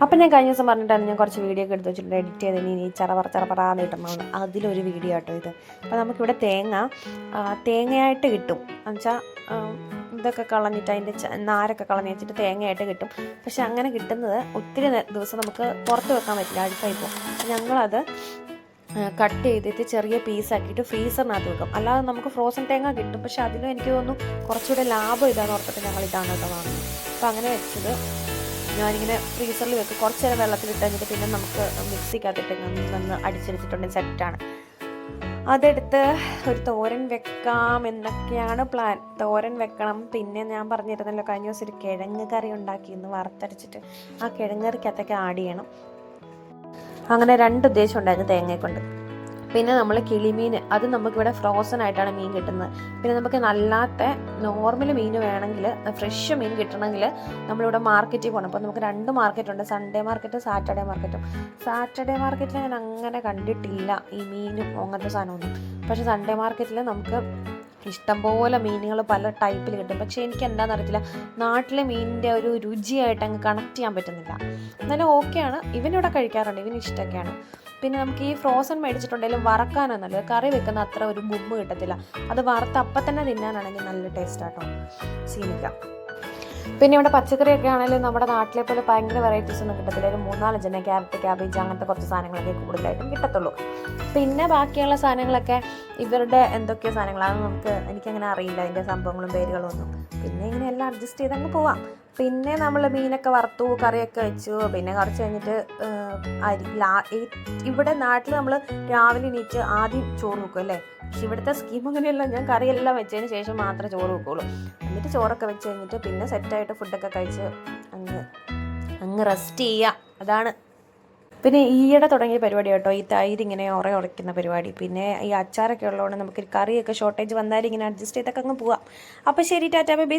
അപ്പം ഞാൻ കഴിഞ്ഞ ദിവസം പറഞ്ഞിട്ടാണ് ഞാൻ കുറച്ച് വീഡിയോ ഒക്കെ എടുത്ത് വെച്ചിട്ടുണ്ട്, എഡിറ്റ് ചെയ്ത് ഇനി ചറപറാന്ന് ഇടണമെന്ന്. അതിലൊരു വീഡിയോ ആട്ടോ ഇത്. അപ്പോൾ നമുക്കിവിടെ തേങ്ങയായിട്ട് കിട്ടും. എന്നുവെച്ചാൽ ഇതൊക്കെ കളഞ്ഞിട്ട് അതിൻ്റെ നാരൊക്കെ കളഞ്ഞ് വെച്ചിട്ട് തേങ്ങയായിട്ട് കിട്ടും. പക്ഷെ അങ്ങനെ കിട്ടുന്നത് ഒത്തിരി ദിവസം നമുക്ക് പുറത്ത് വെക്കാൻ പറ്റില്ല, അഴുക്കായി പോകും. ഞങ്ങളത് കട്ട് ചെയ്തിട്ട് ചെറിയ പീസാക്കിയിട്ട് ഫ്രീസറിനകത്ത് വെക്കും. അല്ലാതെ നമുക്ക് ഫ്രോസൺ തേങ്ങ കിട്ടും, പക്ഷെ അതിലും എനിക്ക് തോന്നുന്നു കുറച്ചുകൂടെ ലാഭം ഇതാണെന്ന് ഓർത്തിട്ട് ഞങ്ങൾ ഇതാണ് കേട്ടോ വാങ്ങുന്നത്. അപ്പോൾ അങ്ങനെ വെച്ചത് ഞാനിങ്ങനെ ഫ്രീസറിൽ വെക്കും. കുറച്ച് നേരം വെള്ളത്തിലിട്ട് കഴിഞ്ഞിട്ട് പിന്നെ നമുക്ക് മിക്സിക്കകത്തിട്ട് നിന്ന് അടിച്ചെടുത്തിട്ടുണ്ടെങ്കിൽ സെറ്റാണ്. അതെടുത്ത് ഒരു തോരൻ വെക്കാം എന്നൊക്കെയാണ് പ്ലാൻ. തോരൻ വെക്കണം. പിന്നെ ഞാൻ പറഞ്ഞിരുന്നല്ലോ കഴിഞ്ഞ ദിവസം ഒരു കിഴങ്ങ് കറി ഉണ്ടാക്കിയെന്ന് വറുത്തരച്ചിട്ട്, ആ കിഴങ്ങ് കറിക്കകത്തൊക്കെ ആഡ് ചെയ്യണം. അങ്ങനെ 2 ഉദ്ദേശം ഉണ്ടായിരുന്നു തേങ്ങയെ കൊണ്ട്. പിന്നെ നമ്മൾ കിളിമീൻ, അത് നമുക്കിവിടെ ഫ്രോസൺ ആയിട്ടാണ് മീൻ കിട്ടുന്നത്. പിന്നെ നമുക്ക് നല്ലാത്ത നോർമൽ മീൻ വേണമെങ്കിൽ, ഫ്രഷ് മീൻ കിട്ടണമെങ്കിൽ നമ്മളിവിടെ മാർക്കറ്റിൽ പോകണം. അപ്പോൾ നമുക്ക് 2 മാർക്കറ്റുണ്ട്, സൺഡേ മാർക്കറ്റും സാറ്റർഡേ മാർക്കറ്റും. സാറ്റർഡേ മാർക്കറ്റിൽ ഞാൻ അങ്ങനെ കണ്ടിട്ടില്ല ഈ മീനും അങ്ങനത്തെ സാധനമൊന്നും. പക്ഷേ സൺഡേ മാർക്കറ്റിൽ നമുക്ക് ഇഷ്ടംപോലെ മീനുകൾ പല ടൈപ്പിൽ കിട്ടും. പക്ഷേ എനിക്ക് എന്താണെന്ന് അറിയത്തില്ല, നാട്ടിലെ മീനിൻ്റെ ഒരു രുചിയായിട്ട് അങ്ങ് കണക്ട് ചെയ്യാൻ പറ്റുന്നില്ല. എന്നാലും ഓക്കെയാണ്, ഇവനിവിടെ കഴിക്കാറുണ്ട്, ഇവന് ഇഷ്ടമൊക്കെയാണ്. പിന്നെ നമുക്ക് ഈ ഫ്രോസൺ മേടിച്ചിട്ടുണ്ടെങ്കിലും വറക്കാനാണ് നല്ലത്. കറി വെക്കുന്ന അത്ര ഒരു ഗുമ്മ് കിട്ടത്തില്ല. അത് വറുത്ത് അപ്പം തന്നെ തിന്നാനാണെങ്കിൽ നല്ല ടേസ്റ്റാട്ടോ, സീനിക്കാം. പിന്നെ ഇവിടെ പച്ചക്കറിയൊക്കെ ആണെങ്കിലും നമ്മുടെ നാട്ടിലെ പോലെ ഭയങ്കര വെറൈറ്റീസ് ഒന്നും കിട്ടത്തില്ല. ഒരു 3-4 ജന ക്യാരറ്റ്, ക്യാബേജ് അങ്ങനത്തെ കുറച്ച് സാധനങ്ങളൊക്കെ കൂടുതലായിട്ടും കിട്ടത്തുള്ളൂ. പിന്നെ ബാക്കിയുള്ള സാധനങ്ങളൊക്കെ ഇവരുടെ എന്തൊക്കെയോ സാധനങ്ങളാണ്, എനിക്കങ്ങനെ അറിയില്ല അതിൻ്റെ സംഭവങ്ങളും പേരുകളും ഒന്നും. പിന്നെ ഇങ്ങനെ എല്ലാം അഡ്ജസ്റ്റ് ചെയ്ത് അങ്ങ് പോവാം. പിന്നെ നമ്മൾ മീനൊക്കെ വറുത്തു, കറിയൊക്കെ വെച്ചു. പിന്നെ കുറച്ച് കഴിഞ്ഞിട്ട് ഇവിടെ നാട്ടിൽ നമ്മൾ രാവിലെ എണീറ്റ് ആദ്യം ചോറ് വെക്കും അല്ലേ. പക്ഷെ ഇവിടുത്തെ സ്കീം അങ്ങനെയല്ല, ഞാൻ കറിയെല്ലാം വെച്ചതിന് ശേഷം മാത്രമേ ചോറ് വെക്കുള്ളൂ. എന്നിട്ട് ചോറൊക്കെ വെച്ച് കഴിഞ്ഞിട്ട് പിന്നെ സെറ്റായിട്ട് ഫുഡൊക്കെ കഴിച്ച് അങ്ങ് റെസ്റ്റ് ചെയ്യുക, അതാണ്. പിന്നെ ഈയിടെ തുടങ്ങിയ പരിപാടി കേട്ടോ ഈ തൈര് ഇങ്ങനെ ഉറയ്ക്കുന്ന പരിപാടി. പിന്നെ ഈ അച്ചാറൊക്കെ ഉള്ളതുകൊണ്ട് നമുക്ക് കറിയൊക്കെ ഷോർട്ടേജ് വന്നാലും ഇങ്ങനെ അഡ്ജസ്റ്റ് ചെയ്തൊക്കെ അങ്ങ് പോവാം. അപ്പോൾ ശരി, ടാറ്റാ ബൈ ബൈ.